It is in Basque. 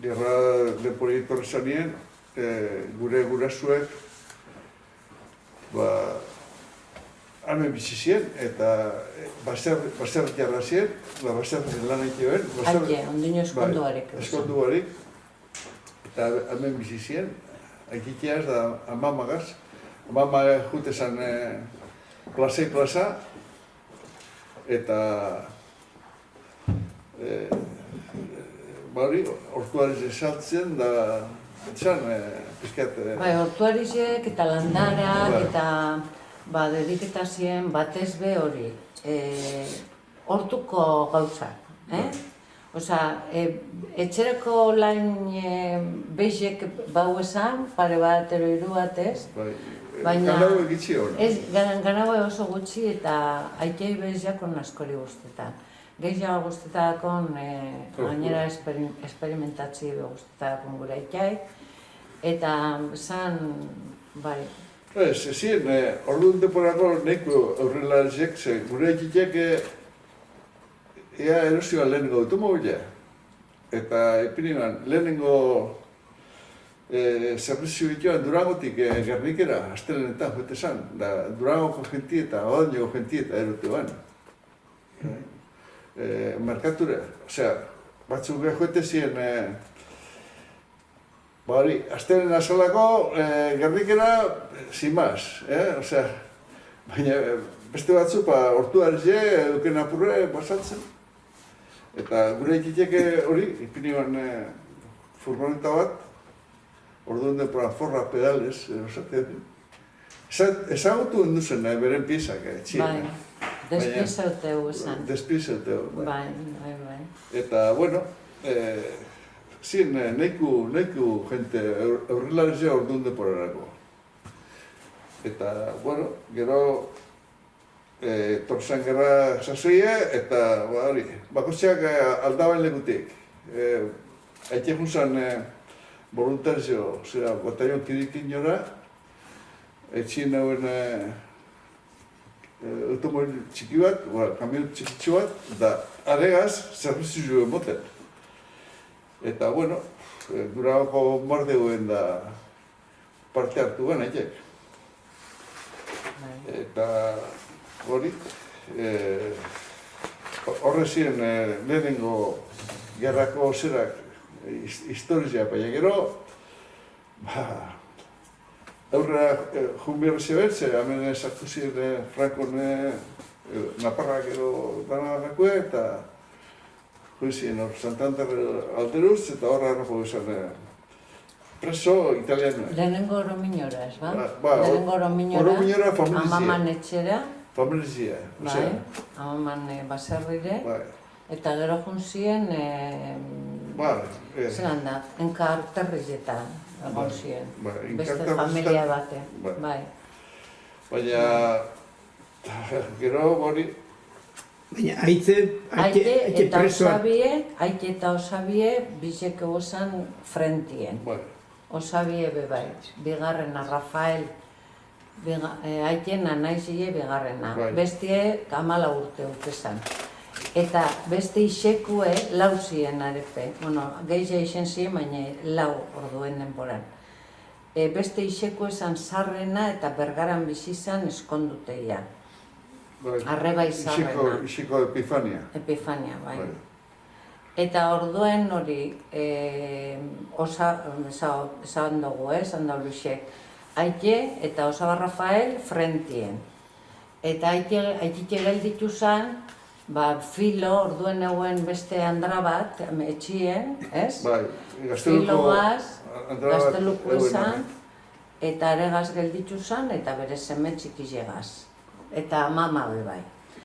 gerra de proiektu zanien, gure gurasuek, hemen bizi ziren, eta baser jarra ziren, baser lan egiten. Aike, ondino eskondu barik. Eskondu barik, eta hemen bizi ziren, aikiteaz da amamagaz. Amama jute zen plazei plaza, eta hortuariz esaltzen da, esan, pizkat... Hortuarizek eta landarak eta dediketazien batez be hori, hortuko gauzak. Osa, etxereko lan behizek bau esan, pare bat, ero hiru batez, baina... Ganau egitzi hori. Ganau oso gutxi eta aikei bez jakon askori guztetan. Gehiago guztetakon, gainera esperimentatzi guztetakon gure aikai, eta zan, bai... Ezin, orduan temporako neko aurrelarizek, gure aikitek ea erosioa lehenengo automobila. Eta epiniman, lehenengo zerbizio bituan Durangotik Gernikera, astelenetan joete zan, Durangoko jenti eta Odañoko jenti eta erote ban. Merkatura, osea, batzuk joete ziren, astelen azalako Gernikera, sin más, osea, baina beste batzuk hortuarizea eduken apurre pasatzen. Eta gure ikiteke hori, ipiniban furgoneta bat, orduan depora forra pedales, erosatean. Ezagutu enduzen beren piezak, txien. Despizauteu esan. Despizauteu, bai. Eta, bueno, zien neiku jente aurrelarizea orduan deporarako. Eta, bueno, gero torsan gerra sasoie, eta, bakotxeak aldabain lekutik. Aite junzan voluntarizio, zera, batallon kirikin jora, etxien hauen automobil txiki bat, kamion txikitsu bat, da aregaz zerbizio moten. Eta, bueno, Durangoko mordeuen da parte hartu gana, aitek. Eta, hori, horre ziren lehenengo gerrako zerak historizia, baina gero, aurrera junbierra zebertze, hemen sartu ziren Frankon Naparrak edo danakue, eta joizien hor Santander alteruz, eta horra errako izan preso italianoa. Lehenengo Orominora, ez ba? Lehenengo Orominora, amaman etxera. Familizia. Bai, amaman baserrire. Eta gero junzien, zelan da, enkarterrizetan egon ziren. Beste familia bate. Bai. Baina, gero hori... Baina, haitze presoak. Haite eta Osabie bizek egozan frentien. Osabie bebai, bigarrena, Rafael, haitena naizie bigarrena. Bestie 14 urte urtezan. Eta beste isekue lau ziren arepe. Gehiago izen ziren, baina lau orduen denboran. Beste isekue zan Sarrena eta Bergaran bizi zan eskonduteia. Arreba izarrena. Isiko Epifania. Epifania, bai. Eta orduen hori, esan dugu, esan da Luxek, Aite eta Osaba Rafael frentien. Eta Aitike gelditu zan, Filo, orduen eguen beste andra bat, etxien, ez? Filoaz, gazteluko izan, eta aregaz gelditu zan, eta bere seme txikizegaz. Eta mama be bai.